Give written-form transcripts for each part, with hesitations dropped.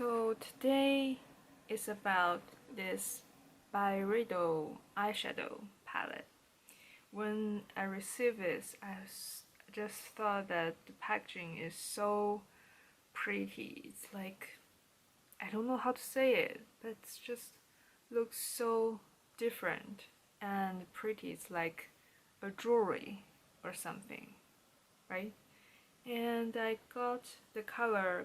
So today is about this BYREDO eyeshadow palette. When I received this, just thought that the packaging is so pretty. It's like, I don't know how to say it, but it just looks so different and pretty. It's like a jewelry or something, right? And I got the color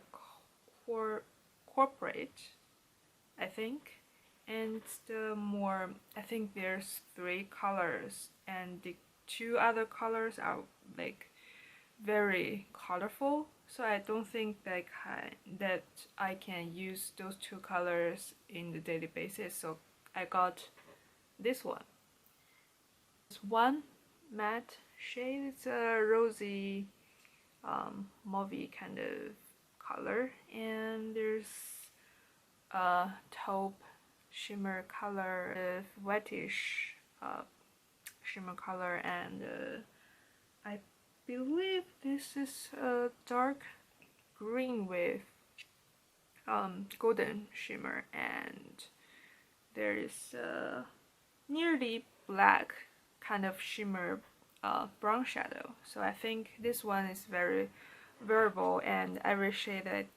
corporate, I think, and I think there's 3 colors, and the 2 other colors are like very colorful, so I don't think that I can use those 2 colors in the daily basis, so I got this one. It's one matte shade. It's a rosy mauvey kind of color, and there's a taupe shimmer color with whitish shimmer color, and I believe this is a dark green with golden shimmer, and there is a nearly black kind of shimmer brown shadow. So I think this one is very wearable, and every shade that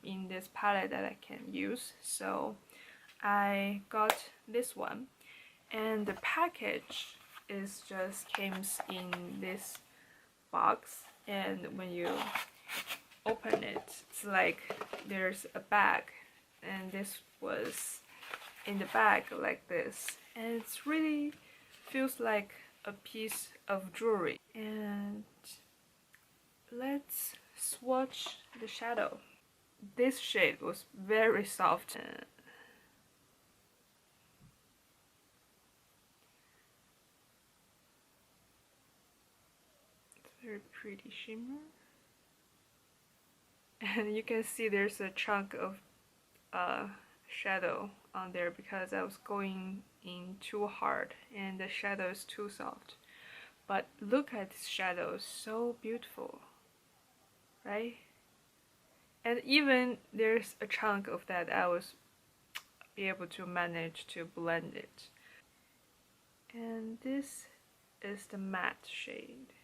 in this palette that I can use. So I got this one, and the package is just comes in this box, and when you open it, it's like there's a bag, and this was in the bag like this, and it's really feels like a piece of jewelry. And let's swatch the shadow. This shade was very soft. It's very pretty shimmer, and you can see there's a chunk of shadow on there because I was going in too hard and the shadow is too soft. But look at this shadow, so beautiful, right? And even there's a chunk of that I was be able to manage to blend it. And this is the matte shade.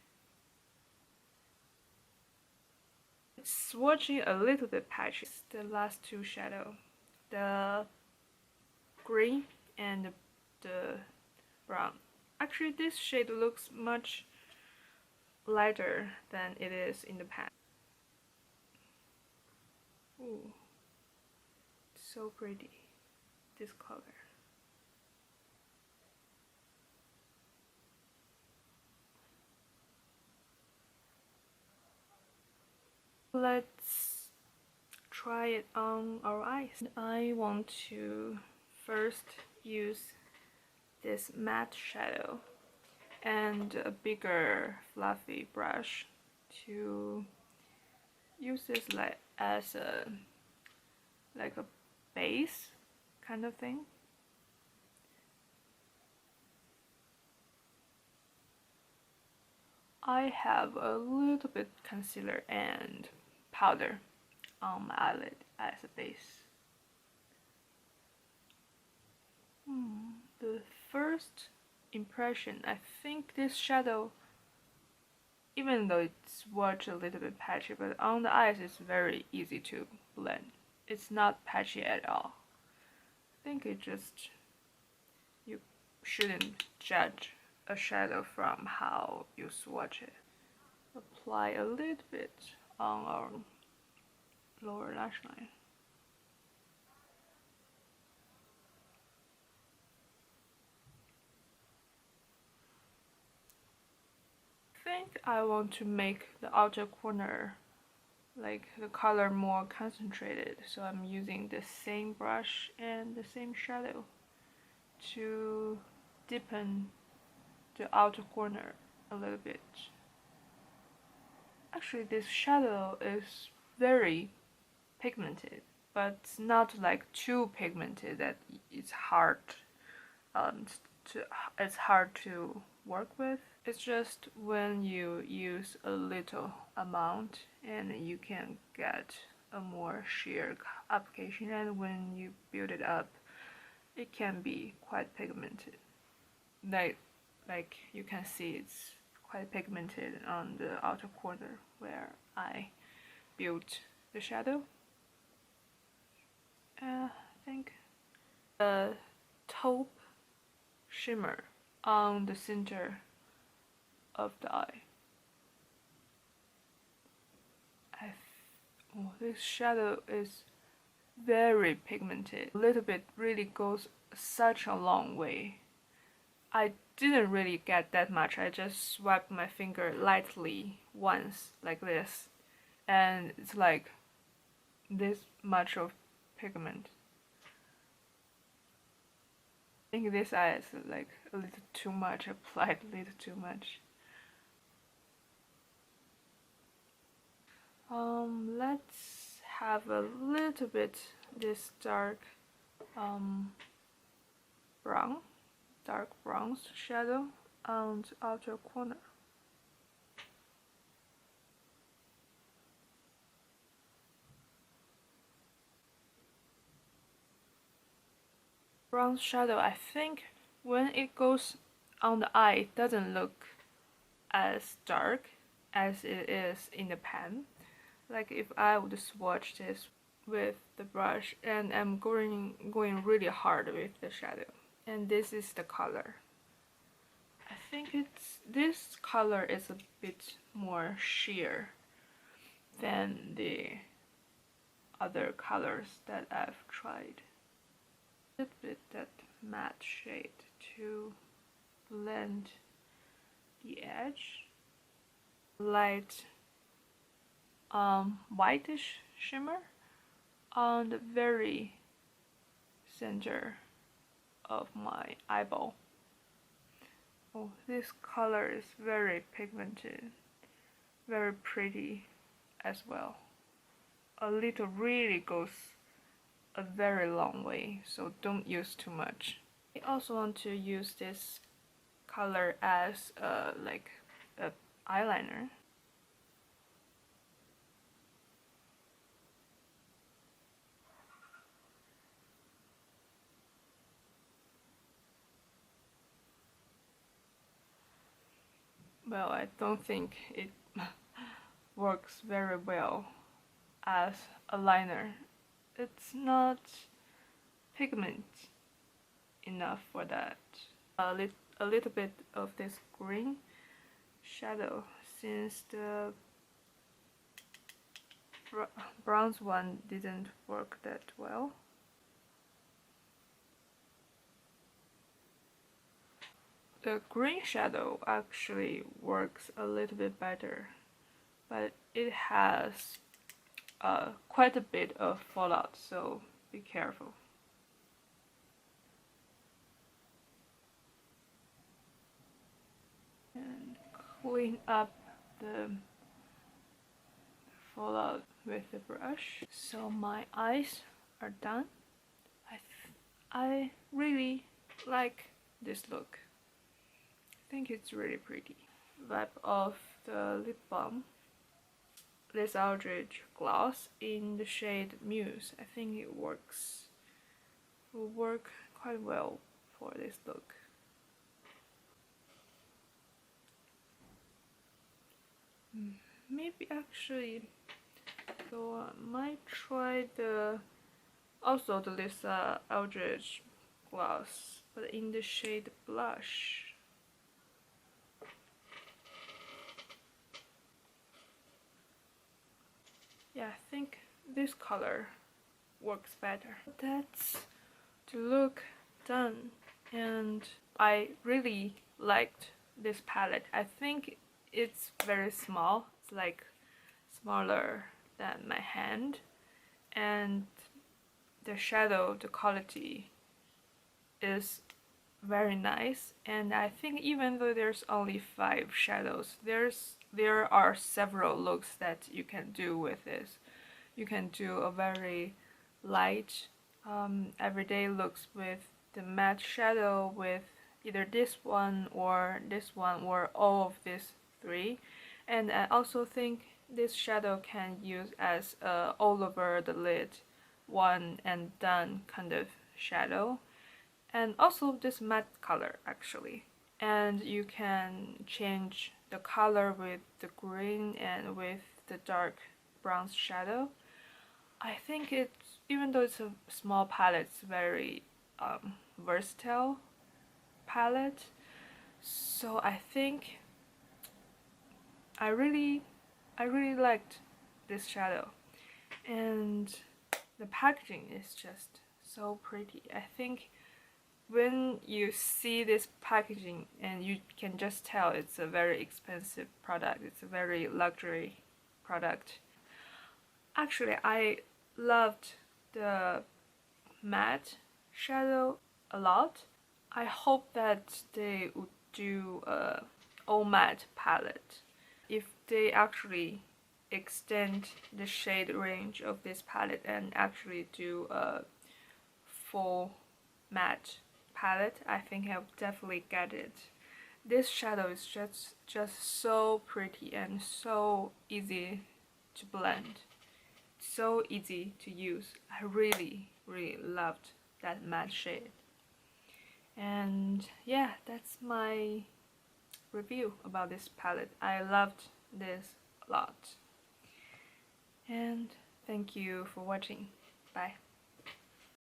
It's swatching a little bit patchy. It's the last 2 shadow, the green and the brown. Actually, this shade looks much lighter than it is in the pan. Ooh, so pretty, this color. Let's try it on our eyes. I want to first use this matte shadow and a bigger fluffy brush to use this as a base kind of thing. I have a little bit concealer and powder on my eyelid as a base. The first impression, I think this shadow, even though it's swatched a little bit patchy, but on the eyes it's very easy to blend. It's not patchy at all. I think it just, you shouldn't judge a shadow from how you swatch it. Apply a little bit on our lower lash line. I think I want to make the outer corner, like the color, more concentrated, so I'm using the same brush and the same shadow to deepen the outer corner a little bit. Actually, this shadow is very pigmented, but not like too pigmented that it's hard to work with. It's just when you use a little amount and you can get a more sheer application, and when you build it up, it can be quite pigmented. Like you can see, it's quite pigmented on the outer corner where I built the shadow. I think the taupe shimmer on the center of the eye. Oh, this shadow is very pigmented. A little bit really goes such a long way. I didn't really get that much. I just swiped my finger lightly once, like this, and it's like this much of pigment. I think this eye is like a little too much, applied a little too much. Let's have a little bit this dark dark bronze shadow on the outer corner. Bronze shadow, I think when it goes on the eye, it doesn't look as dark as it is in the pan. Like if I would swatch this with the brush, and I'm going really hard with the shadow, and this is the color. I think this color is a bit more sheer than the other colors that I've tried. A little bit that matte shade to blend the edge. Light whitish shimmer on the very center of my eyeball. Oh, this color is very pigmented, very pretty as well. A little really goes a very long way, so don't use too much. I also want to use this color as like a eyeliner. Well, I don't think it works very well as a liner. It's not pigment enough for that. A little bit of this green shadow, since the bronze one didn't work that well. The green shadow actually works a little bit better, but it has quite a bit of fallout, so be careful. And clean up the fallout with the brush. So my eyes are done. I really like this look. I think it's really pretty. Wipe off the lip balm. This Eldridge gloss in the shade Muse. I think it will work quite well for this look. Maybe actually, so I might try also this Eldridge gloss, but in the shade Blush. Yeah, I think this color works better. That's the look done, and I really liked this palette. I think it's very small. It's like smaller than my hand, and the shadow, the quality is very nice. And I think even though there's only 5 shadows, there are several looks that you can do with this. You can do a very light everyday looks with the matte shadow, with either this one or all of these 3. And I also think this shadow can use as a all over the lid, one and done kind of shadow, and also this matte color actually. And you can change the color with the green and with the dark bronze shadow. I think it's, even though it's a small palette, it's very versatile palette. So I think I really liked this shadow, and the packaging is just so pretty. I think when you see this packaging, and you can just tell it's a very expensive product, it's a very luxury product. Actually, I loved the matte shadow a lot. I hope that they would do a all matte palette. If they actually extend the shade range of this palette and actually do a full matte palette, I think I'll definitely get it. This shadow is just so pretty and so easy to blend, so easy to use. I really loved that matte shade. And yeah, that's my review about this palette. I loved this a lot. And thank you for watching. Bye.